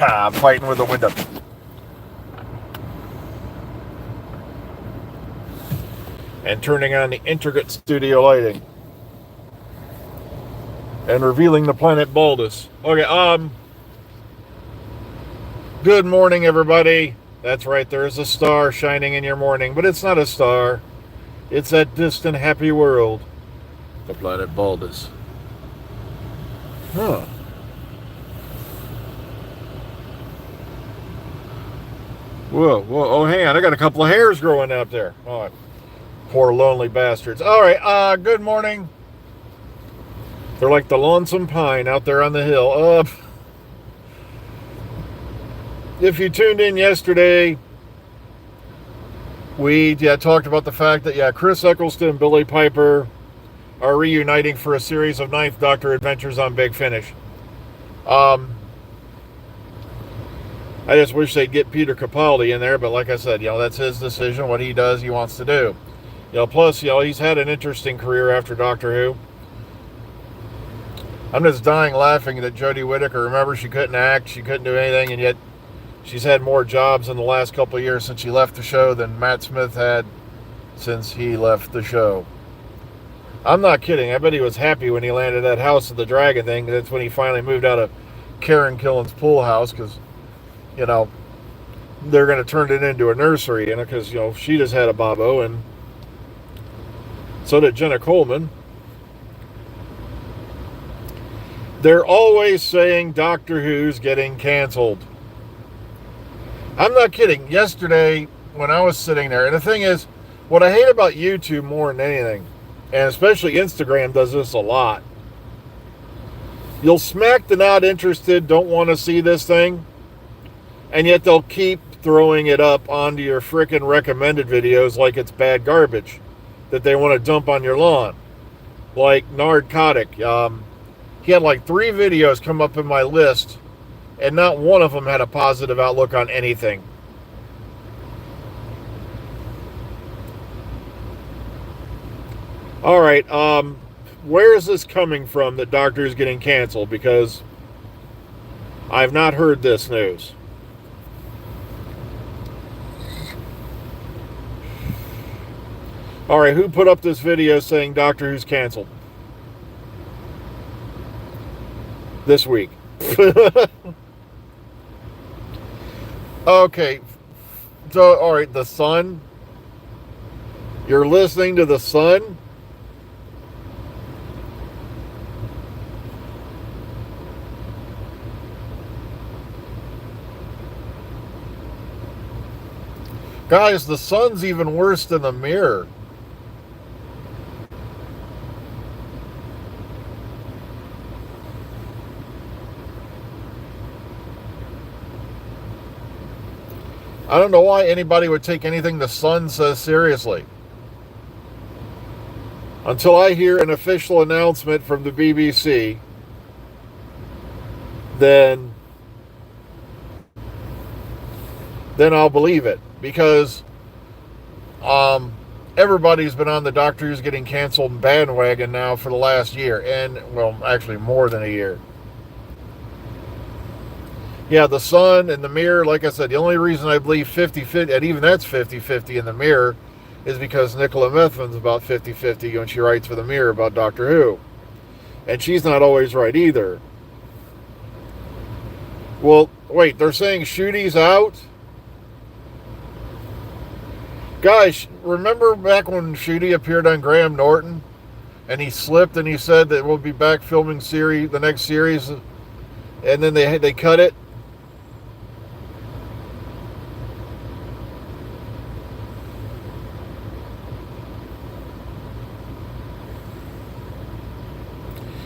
I'm fighting with the window. And turning on the intricate studio lighting. And revealing the planet Baldus. Okay, good morning, everybody. That's right, there is a star shining in your morning, but it's not a star. It's that distant, happy world. The planet Baldus. Huh. Whoa. Oh, hang on. I got a couple of hairs growing out there. Oh, poor lonely bastards. All right, good morning. They're like the lonesome pine out there on the hill. If you tuned in yesterday, we talked about the fact that, Chris Eccleston and Billy Piper are reuniting for a series of Ninth Doctor adventures on Big Finish. I just wish they'd get Peter Capaldi in there, but like I said, that's his decision. What he does, he wants to do. Plus, he's had an interesting career after Doctor Who. I'm just dying laughing that Jodie Whittaker, remember, she couldn't act, she couldn't do anything, and yet she's had more jobs in the last couple of years since she left the show than Matt Smith had since he left the show. I'm not kidding. I bet he was happy when he landed that House of the Dragon thing. That's when he finally moved out of Karen Killen's pool house, because, they're going to turn it into a nursery, because, she just had a Bobo, and so did Jenna Coleman. They're always saying Doctor Who's getting canceled. I'm not kidding. Yesterday, when I was sitting there, and the thing is, what I hate about YouTube more than anything, and especially Instagram does this a lot, you'll smack the not interested, don't want to see this thing, and yet they'll keep throwing it up onto your frickin' recommended videos like it's bad garbage that they want to dump on your lawn. Like Narcotic. He had like 3 videos come up in my list, and not one of them had a positive outlook on anything. All right, where is this coming from that Doctor is getting canceled? Because I've not heard this news. All right, who put up this video saying Doctor Who's canceled? This week. Okay, so, all right, The Sun. You're listening to The Sun? Guys, The Sun's even worse than The Mirror. I don't know why anybody would take anything The Sun says seriously. Until I hear an official announcement from the BBC, then I'll believe it. Because everybody's been on the Doctor Who's getting canceled bandwagon now for the last year. And, well, actually more than a year. Yeah, The Sun and The Mirror, like I said, the only reason I believe 50-50, and even that's 50-50 in The Mirror, is because Nicola Methven's about 50-50 when she writes for The Mirror about Doctor Who. And she's not always right either. Well, wait, they're saying Shudi's out? Guys, remember back when Shudi appeared on Graham Norton? And he slipped and he said that we'll be back filming the next series, and then they cut it?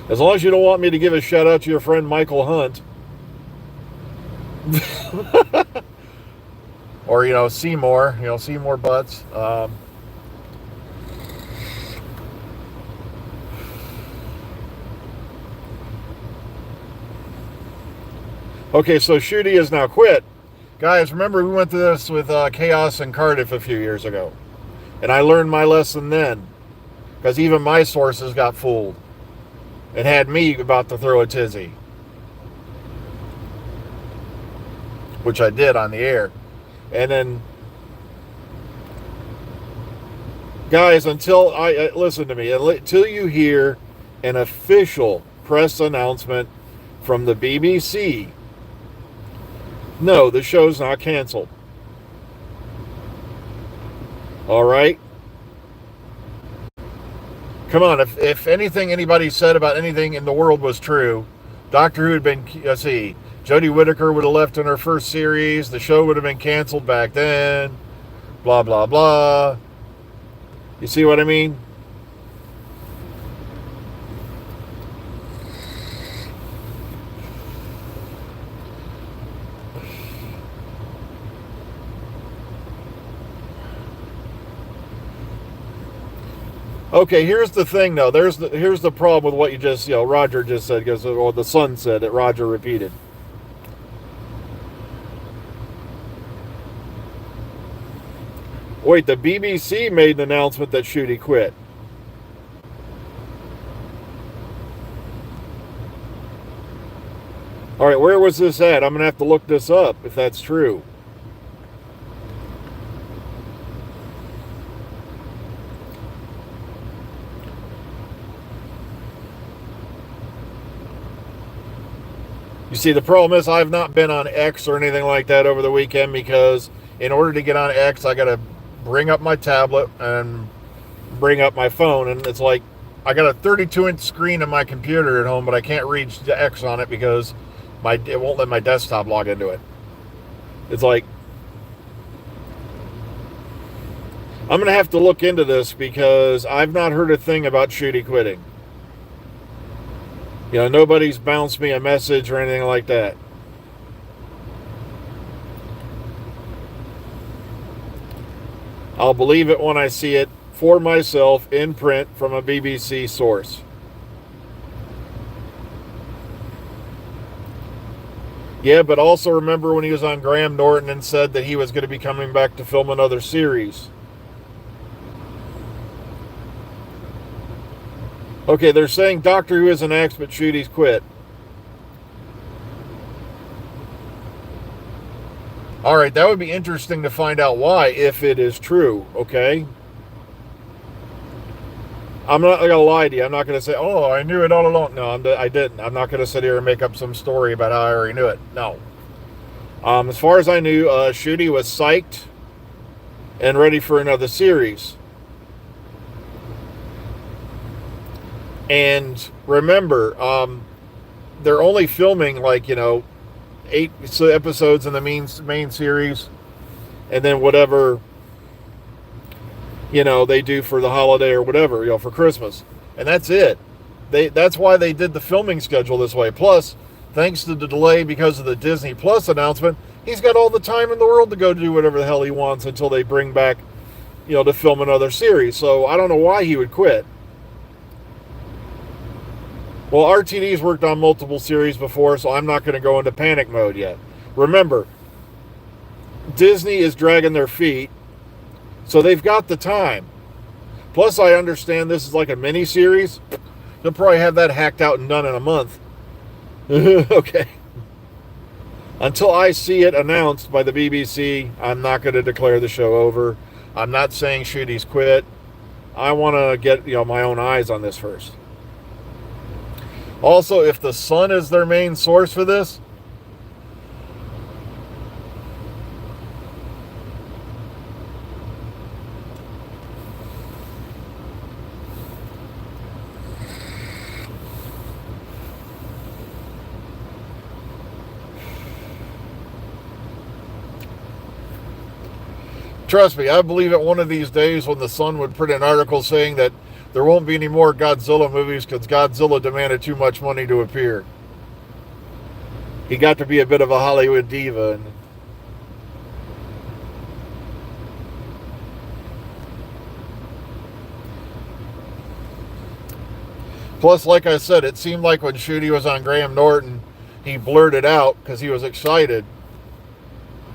As long as you don't want me to give a shout out to your friend Michael Hunt. Or, Seymour. Seymour Butts. Okay, so Shudi has now quit. Guys, remember we went through this with Chaos in Cardiff a few years ago. And I learned my lesson then. Because even my sources got fooled. And had me about to throw a tizzy. which I did on the air. And then, guys, until listen to me, until you hear an official press announcement from the BBC, no, the show's not canceled. All right? Come on, if anything anybody said about anything in the world was true, Doctor Who had been, let's see, Jodie Whittaker would have left in her first series, the show would have been canceled back then, blah, blah, blah. You see what I mean? Okay, here's the thing, though. Here's the problem with what you just, Roger just said, or the Sun said that Roger repeated. Wait, the BBC made an announcement that Ncuti quit. All right, where was this at? I'm going to have to look this up if that's true. You see, the problem is I've not been on X or anything like that over the weekend because in order to get on X, I got to bring up my tablet and bring up my phone. And it's like I got a 32-inch screen on my computer at home, but I can't reach the X on it because it won't let my desktop log into it. It's like I'm going to have to look into this because I've not heard a thing about Ncuti quitting. Nobody's bounced me a message or anything like that. I'll believe it when I see it for myself in print from a BBC source. Yeah, but also remember when he was on Graham Norton and said that he was going to be coming back to film another series. Okay, they're saying Doctor Who is an ex, but Ncuti's quit. All right, that would be interesting to find out why, if it is true, okay? I'm not going to lie to you. I'm not going to say, oh, I knew it all along. No, I didn't. I'm not going to sit here and make up some story about how I already knew it. No. As far as I knew, Ncuti was psyched and ready for another series. And remember, they're only filming 8 episodes in the main series, and then whatever they do for the holiday or whatever, for Christmas, and that's it. That's why they did the filming schedule this way. Plus, thanks to the delay because of the Disney Plus announcement, he's got all the time in the world to go do whatever the hell he wants until they bring back, to film another series. So I don't know why he would quit. Well, RTD's worked on multiple series before, so I'm not going to go into panic mode yet. Remember, Disney is dragging their feet, so they've got the time. Plus, I understand this is like a mini-series. They'll probably have that hacked out and done in a month. Okay. Until I see it announced by the BBC, I'm not going to declare the show over. I'm not saying Ncuti's quit. I want to get my own eyes on this first. Also, if the Sun is their main source for this, trust me, I believe it one of these days when the Sun would print an article saying that there won't be any more Godzilla movies because Godzilla demanded too much money to appear. He got to be a bit of a Hollywood diva. Plus, like I said, it seemed like when Ncuti was on Graham Norton, he blurted out because he was excited.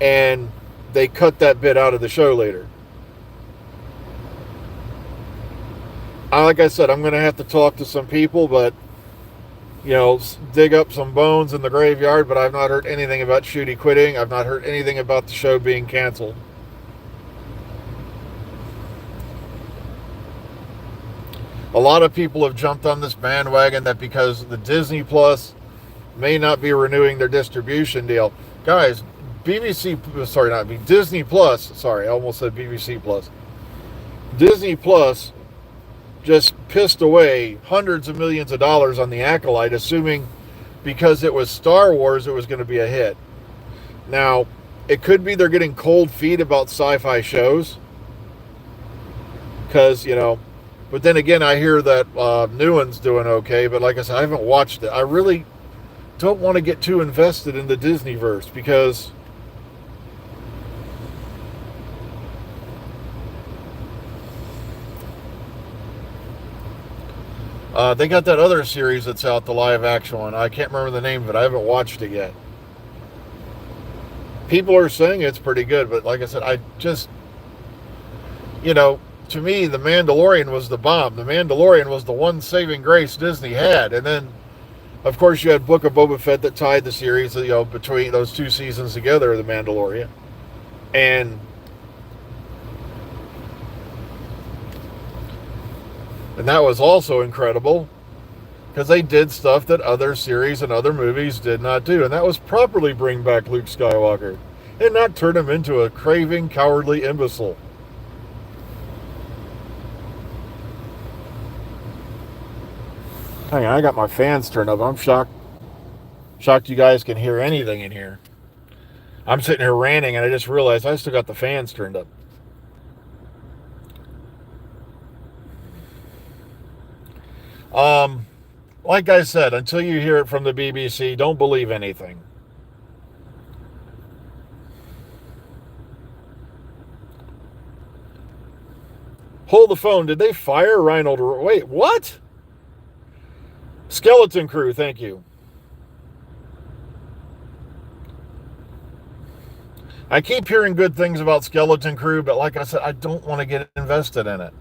And they cut that bit out of the show later. Like I said, I'm going to have to talk to some people, but dig up some bones in the graveyard, but I've not heard anything about Shooty quitting. I've not heard anything about the show being canceled. A lot of people have jumped on this bandwagon that because the Disney Plus may not be renewing their distribution deal. Guys, Disney Plus, sorry, I almost said BBC Plus. Disney Plus just pissed away hundreds of millions of dollars on the Acolyte, assuming because it was Star Wars it was going to be a hit. Now, it could be they're getting cold feet about sci-fi shows because, but then again, I hear that new one's doing okay, but like I said, I haven't watched it. I really don't want to get too invested in the Disneyverse because they got that other series that's out, the live action one. I can't remember the name of it. I haven't watched it yet. People are saying it's pretty good, but like I said, I just, to me, The Mandalorian was the bomb. The Mandalorian was the one saving grace Disney had. And then, of course, you had Book of Boba Fett that tied the series, between those two seasons together, The Mandalorian. And that was also incredible because they did stuff that other series and other movies did not do. And that was properly bring back Luke Skywalker and not turn him into a craving, cowardly imbecile. Hang on, I got my fans turned up. I'm shocked you guys can hear anything in here. I'm sitting here ranting and I just realized I still got the fans turned up. Like I said, until you hear it from the BBC, don't believe anything. Hold the phone. Did they fire Reinhold? Wait, what? Skeleton Crew, thank you. I keep hearing good things about Skeleton Crew, but like I said, I don't want to get invested in it.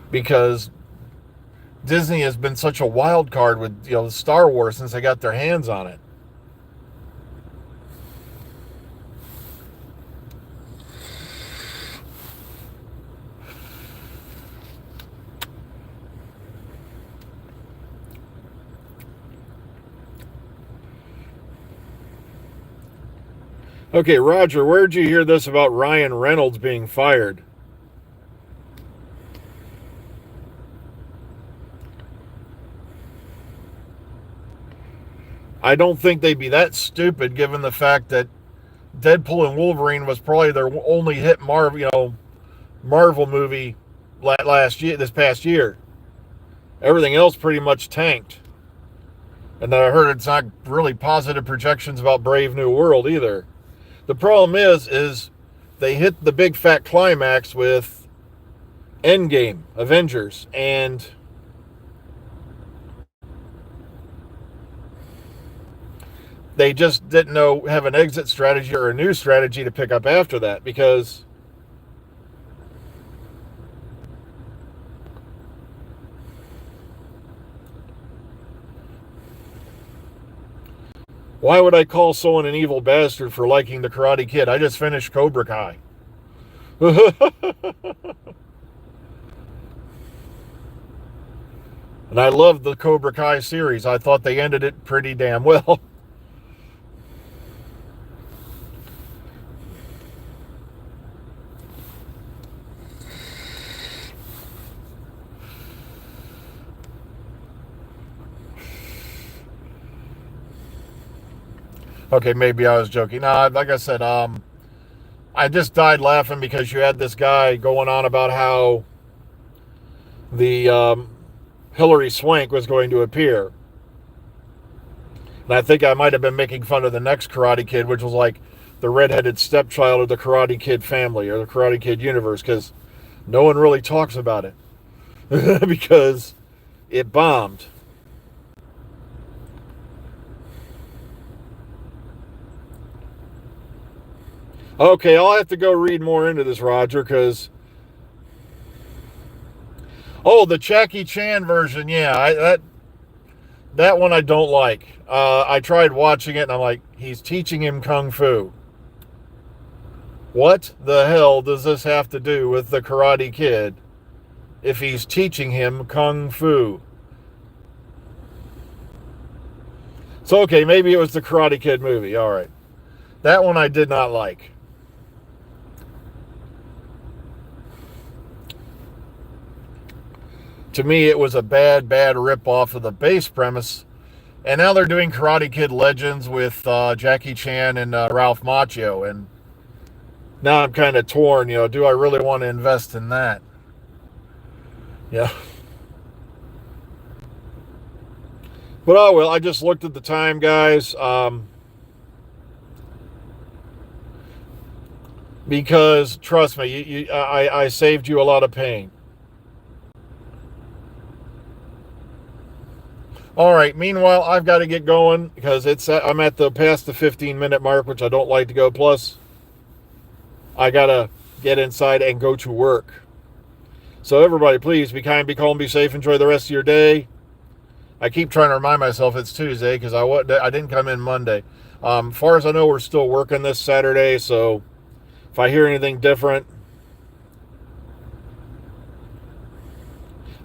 Because Disney has been such a wild card with Star Wars since they got their hands on it. Okay, Roger, where'd you hear this about Ryan Reynolds being fired? I don't think they'd be that stupid given the fact that Deadpool and Wolverine was probably their only hit Marvel movie this past year. Everything else pretty much tanked. And I heard it's not really positive projections about Brave New World either. The problem is they hit the big fat climax with Endgame, Avengers, and they just didn't have an exit strategy or a new strategy to pick up after that because why would I call someone an evil bastard for liking the Karate Kid? I just finished Cobra Kai. And I loved the Cobra Kai series. I thought they ended it pretty damn well. Okay, maybe I was joking. No, like I said, I just died laughing because you had this guy going on about how the Hilary Swank was going to appear. And I think I might have been making fun of the next Karate Kid, which was like the redheaded stepchild of the Karate Kid family or the Karate Kid universe, because no one really talks about it because it bombed. Okay, I'll have to go read more into this, Roger, because Oh, the Jackie Chan version. Yeah, that one I don't like. I tried watching it and I'm like, he's teaching him kung fu. What the hell does this have to do with the Karate Kid if he's teaching him kung fu? So, okay, maybe it was the Karate Kid movie. All right. That one I did not like. To me, it was a bad rip-off of the base premise. And now they're doing Karate Kid Legends with Jackie Chan and Ralph Macchio. And now I'm kind of torn, do I really want to invest in that? Yeah. But oh well, I just looked at the time, guys. Because trust me, I saved you a lot of pain. All right. Meanwhile, I've got to get going because I'm at the past the 15-minute mark, which I don't like to go. Plus, I gotta get inside and go to work. So everybody, please be kind, be calm, be safe. Enjoy the rest of your day. I keep trying to remind myself it's Tuesday because I didn't come in Monday. Far as I know, we're still working this Saturday. So if I hear anything different,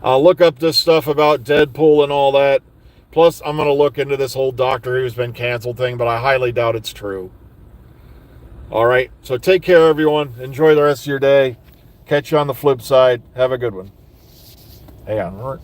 I'll look up this stuff about Deadpool and all that. Plus, I'm going to look into this whole Doctor Who's been canceled thing, but I highly doubt it's true. All right. So take care, everyone. Enjoy the rest of your day. Catch you on the flip side. Have a good one. Hang on.